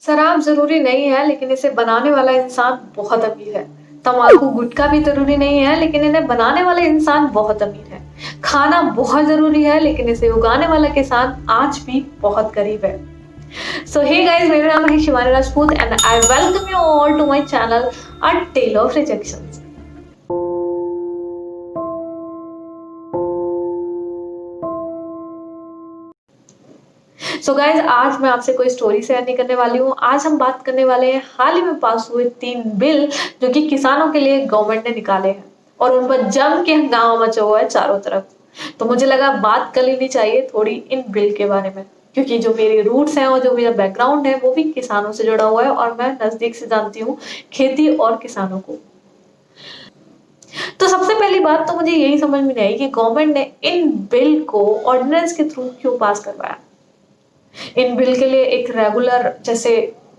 शराब ज़रूरी नहीं है, लेकिन इसे बनाने वाला इंसान बहुत अमीर है। तम्बाकू, गुटखा भी ज़रूरी नहीं है, लेकिन इन्हें बनाने वाला इंसान बहुत अमीर है। खाना बहुत ज़रूरी है, लेकिन इसे उगाने वाला किसान आज भी बहुत गरीब है। सो हे गाइस, मेरा नाम है Shivani Rajput and I welcome you all to my channel a tale of rejections. So guys, आज मैं आपसे कोई स्टोरी शेयर नहीं करने वाली हूँ। आज हम बात करने वाले हैं हाल ही में पास हुए 3 बिल जो कि किसानों के लिए गवर्नमेंट ने निकाले हैं और उन पर जम के हंगामा मचा हुआ है चारों तरफ। तो मुझे लगा बात कर लेनी चाहिए थोड़ी इन बिल के बारे में, क्योंकि जो मेरी रूट्स हैं और जो मेरा बैकग्राउंड है वो भी किसानों से जुड़ा हुआ है और मैं नजदीक से जानती हूँ खेती और किसानों को। तो सबसे पहली बात तो मुझे यही समझ में नहीं आई कि गवर्नमेंट ने इन बिल को ऑर्डिनेंस के थ्रू क्यों पास करवाया। इन बिल के लिए एक रेगुलर जैसे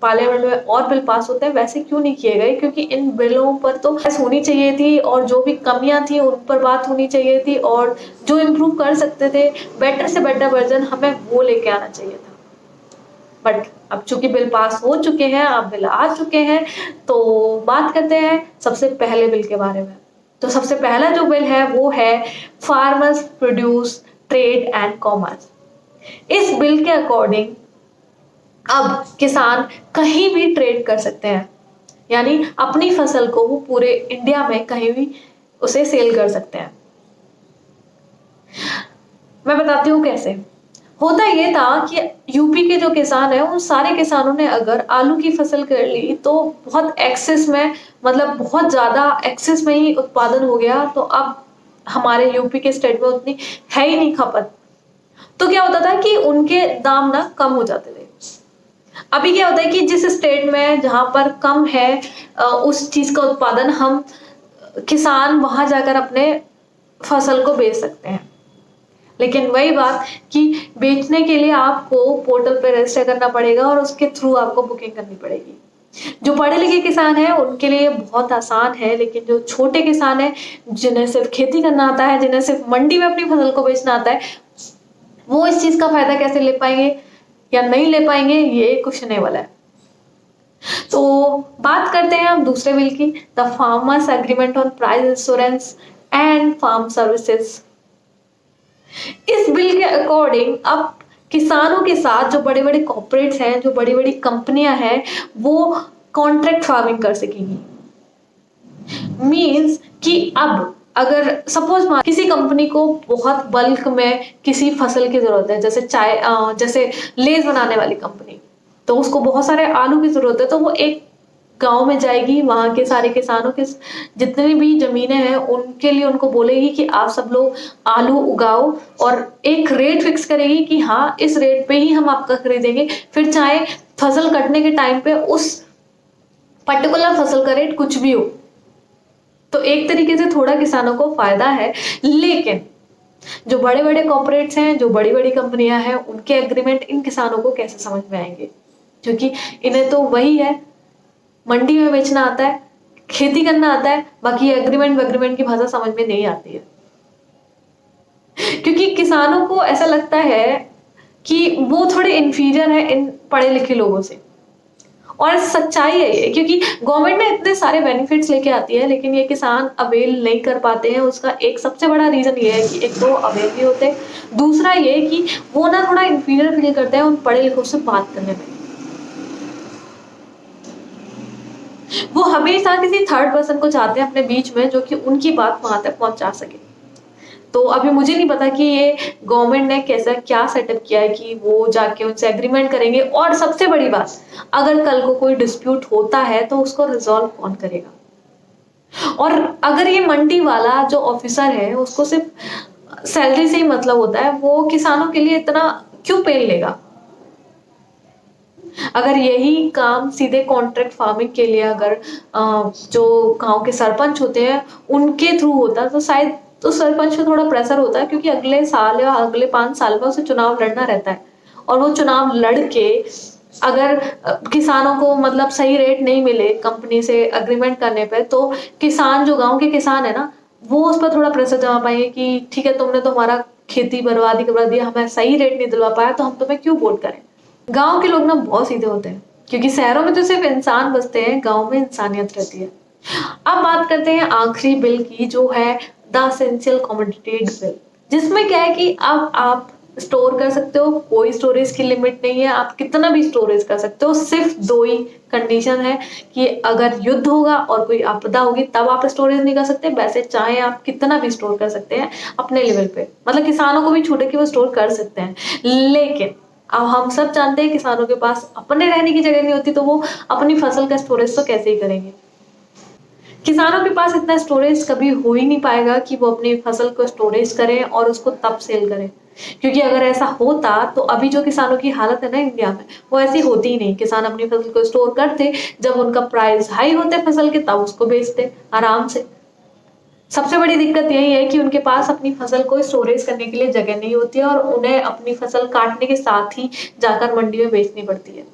पार्लियामेंट में और बिल पास होते हैं वैसे क्यों नहीं किए गए, क्योंकि इन बिलों पर तो बहस होनी चाहिए थी और जो भी कमियां थी उन पर बात होनी चाहिए थी और जो इम्प्रूव कर सकते थे बेटर से बेटर वर्जन हमें वो लेके आना चाहिए था। बट अब चूंकि बिल पास हो चुके हैं, अब बिल आ चुके हैं, तो बात करते हैं सबसे पहले बिल के बारे में। तो सबसे पहला जो बिल है वो है farmers produce trade and commerce. इस बिल के अकॉर्डिंग अब किसान कहीं भी ट्रेड कर सकते हैं, यानी अपनी फसल को वो पूरे इंडिया में कहीं भी उसे सेल कर सकते हैं। मैं बताती हूँ कैसे होता। ये था कि यूपी के जो किसान है उन सारे किसानों ने अगर आलू की फसल कर ली तो बहुत एक्सेस में, मतलब बहुत ज्यादा एक्सेस में ही उत्पादन हो गया। तो अब हमारे यूपी के स्टेट में उतनी है ही नहीं खपत, तो क्या होता था कि उनके दाम ना कम हो जाते थे। अभी क्या होता है कि जिस स्टेट में जहां पर कम है उस चीज का उत्पादन, हम किसान वहां जाकर अपने फसल को बेच सकते हैं। लेकिन वही बात कि बेचने के लिए आपको पोर्टल पे रजिस्टर करना पड़ेगा और उसके थ्रू आपको बुकिंग करनी पड़ेगी। जो पढ़े लिखे किसान हैं उनके लिए बहुत आसान है, लेकिन जो छोटे किसान हैं जिन्हें सिर्फ खेती करना आता है, जिन्हें सिर्फ मंडी में अपनी फसल को बेचना आता है, वो इस चीज का फायदा कैसे ले पाएंगे या नहीं ले पाएंगे, ये क्वेश्चन वाला है। तो बात करते हैं हम दूसरे बिल की, the farmers agreement on price insurance and farm services. इस बिल के अकॉर्डिंग अब किसानों के साथ जो बड़े बड़े कॉर्पोरेट्स हैं, जो बड़ी बड़ी कंपनियां हैं, वो कॉन्ट्रैक्ट फार्मिंग कर सकेंगी। मींस कि अब अगर सपोज किसी कंपनी को बहुत बल्क में किसी फसल की जरूरत है, जैसे चाय जैसे लेज बनाने वाली कंपनी, तो उसको बहुत सारे आलू की जरूरत है, तो वो एक गांव में जाएगी, वहां के सारे किसानों के जितनी भी जमीनें हैं उनके लिए उनको बोलेगी कि आप सब लोग आलू उगाओ और एक रेट फिक्स करेगी कि हाँ इस रेट पे ही हम आपका खरीदेंगे। फिर चाहे फसल कटने के टाइम पे उस पर्टिकुलर फसल का रेट कुछ भी हो। तो एक तरीके से थोड़ा किसानों को फायदा है। लेकिन जो बड़े बड़े कॉर्पोरेट्स हैं, जो बड़ी बड़ी कंपनियां हैं, उनके एग्रीमेंट इन किसानों को कैसे समझ में आएंगे, क्योंकि इन्हें तो वही है, मंडी में बेचना आता है, खेती करना आता है, बाकी एग्रीमेंट की भाषा समझ में नहीं आती है। क्योंकि किसानों को ऐसा लगता है कि वो थोड़े इंफीरियर है इन पढ़े लिखे लोगों से, और सच्चाई है ये, क्योंकि गवर्नमेंट ने इतने सारे बेनिफिट्स लेके आती है लेकिन ये किसान अवेल नहीं कर पाते हैं। उसका एक सबसे बड़ा रीजन ये है कि एक तो अवेल नहीं होते, दूसरा ये कि वो ना थोड़ा इंफीरियर फील करते हैं उन पढ़े लिखों से बात करने में। वो हमेशा किसी थर्ड पर्सन को चाहते हैं अपने बीच में जो कि उनकी बात वहां तक पहुंचा सके। तो अभी मुझे नहीं पता कि ये गवर्नमेंट ने कैसा क्या सेटअप किया है कि वो जाके उनसे एग्रीमेंट करेंगे। और सबसे बड़ी बात, अगर कल को कोई डिस्प्यूट होता है तो उसको रिजॉल्व कौन करेगा। और अगर ये मंडी वाला जो ऑफिसर है उसको सिर्फ सैलरी से ही मतलब होता है, वो किसानों के लिए इतना क्यों पेन लेगा। अगर यही काम सीधे कॉन्ट्रैक्ट फार्मिंग के लिए अगर जो गांव के सरपंच होते हैं उनके थ्रू होता तो शायद तो सरपंच को थोड़ा प्रेशर होता है, क्योंकि अगले साल या अगले 5 साल में उसे चुनाव लड़ना रहता है। और वो चुनाव लड़ के अगर किसानों को मतलब सही रेट नहीं मिले कंपनी से एग्रीमेंट करने पे, तो किसान जो गांव के किसान है ना, वो उस पर थोड़ा प्रेशर जमा पाएंगे कि ठीक है तुमने तो हमारा खेती बर्बादी करवा दिया, हमें सही रेट नहीं दिलवा पाया, तो हम तुम्हें क्यों वोट करें। गांव के लोग ना बहुत सीधे होते हैं, क्योंकि शहरों में तो सिर्फ इंसान बसते हैं, गांव में इंसानियत रहती है। अब बात करते हैं आखिरी बिल की, जो है द एसेंशियल कमोडिटी बिल, जिसमें क्या है कि अब आप स्टोर कर सकते हो, कोई स्टोरेज की लिमिट नहीं है, आप कितना भी स्टोरेज कर सकते हो। सिर्फ दो ही कंडीशन है कि अगर युद्ध होगा और कोई आपदा होगी तब आप स्टोरेज नहीं कर सकते, वैसे चाहे आप कितना भी स्टोर कर सकते हैं अपने लेवल पे। मतलब किसानों को भी छूट है कि वो स्टोर कर सकते हैं, लेकिन अब हम सब जानते हैं किसानों के पास अपने रहने की जगह नहीं होती, तो वो अपनी फसल का स्टोरेज तो कैसे ही करेंगे। किसानों के पास इतना स्टोरेज कभी हो ही नहीं पाएगा कि वो अपनी फसल को स्टोरेज करें और उसको तब सेल करें, क्योंकि अगर ऐसा होता तो अभी जो किसानों की हालत है ना इंडिया में, वो ऐसी होती ही नहीं। किसान अपनी फसल को स्टोर करते, जब उनका प्राइस हाई होते फसल के तब उसको बेचते आराम से। सबसे बड़ी दिक्कत यही है कि उनके पास अपनी फसल को स्टोरेज करने के लिए जगह नहीं होती है और उन्हें अपनी फसल काटने के साथ ही जाकर मंडी में बेचनी पड़ती है।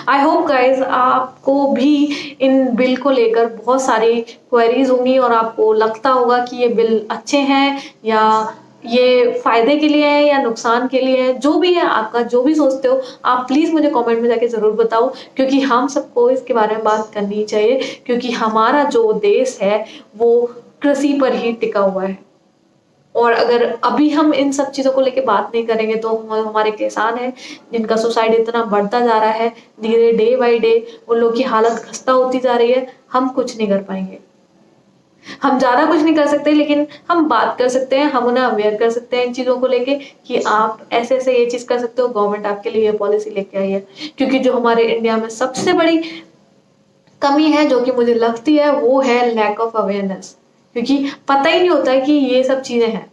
आई होप गाइज आपको भी इन बिल को लेकर बहुत सारी क्वेरीज होंगी और आपको लगता होगा कि ये बिल अच्छे हैं या ये फायदे के लिए है या नुकसान के लिए है। जो भी है, आपका जो भी सोचते हो आप प्लीज मुझे कमेंट में जाके जरूर बताओ, क्योंकि हम सबको इसके बारे में बात करनी चाहिए, क्योंकि हमारा जो देश है वो कृषि पर ही टिका हुआ है। और अगर अभी हम इन सब चीजों को लेके बात नहीं करेंगे तो हमारे किसान हैं जिनका सुसाइड इतना बढ़ता जा रहा है, धीरे डे बाई डे उन लोग की हालत खस्ता होती जा रही है, हम कुछ नहीं कर पाएंगे। हम ज्यादा कुछ नहीं कर सकते, लेकिन हम बात कर सकते हैं, हम उन्हें अवेयर कर सकते हैं इन चीजों को लेके कि आप ऐसे ऐसे ये चीज कर सकते हो, गवर्नमेंट आपके लिए ये पॉलिसी लेके आई है। क्योंकि जो हमारे इंडिया में सबसे बड़ी कमी है जो कि मुझे लगती है वो है लैक ऑफ अवेयरनेस, क्योंकि पता ही नहीं होता है कि ये सब चीजें हैं।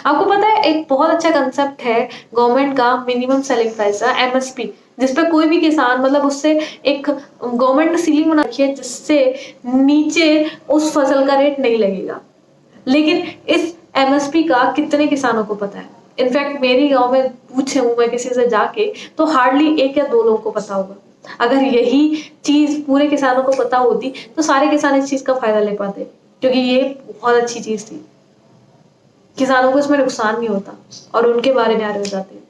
आपको पता है एक बहुत अच्छा कंसेप्ट है गवर्नमेंट का, मिनिमम सेलिंग प्राइस एमएसपी, जिसपे कोई भी किसान मतलब उससे एक गवर्नमेंट ने सीलिंग बना रखी है जिससे नीचे उस फसल का रेट नहीं लगेगा। लेकिन इस एमएसपी का कितने किसानों को पता है? इनफैक्ट मेरी गांव में पूछे हूं मैं किसी से जाके तो हार्डली एक या दो लोगों को पता होगा। अगर यही चीज पूरे किसानों को पता होती तो सारे किसान इस चीज का फायदा ले पाते, क्योंकि ये बहुत अच्छी चीज थी, किसानों को इसमें नुकसान नहीं होता और उनके बारे में आ जाते।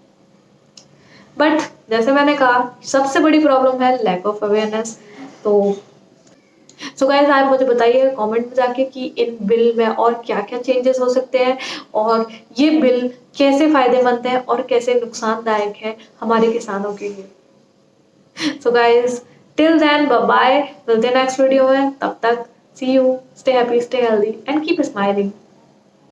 बट जैसे मैंने कहा सबसे बड़ी प्रॉब्लम है लैक ऑफ अवेयरनेस। तो गाइस आप मुझे बताइए कमेंट में जाके कि इन बिल में और क्या क्या चेंजेस हो सकते हैं और ये बिल कैसे फायदेमंद है और कैसे नुकसानदायक है हमारे किसानों के लिए। So guys till then bye bye, मिलते हैं नेक्स्ट वीडियो में, तब तक see you, stay happy, stay healthy and keep smiling.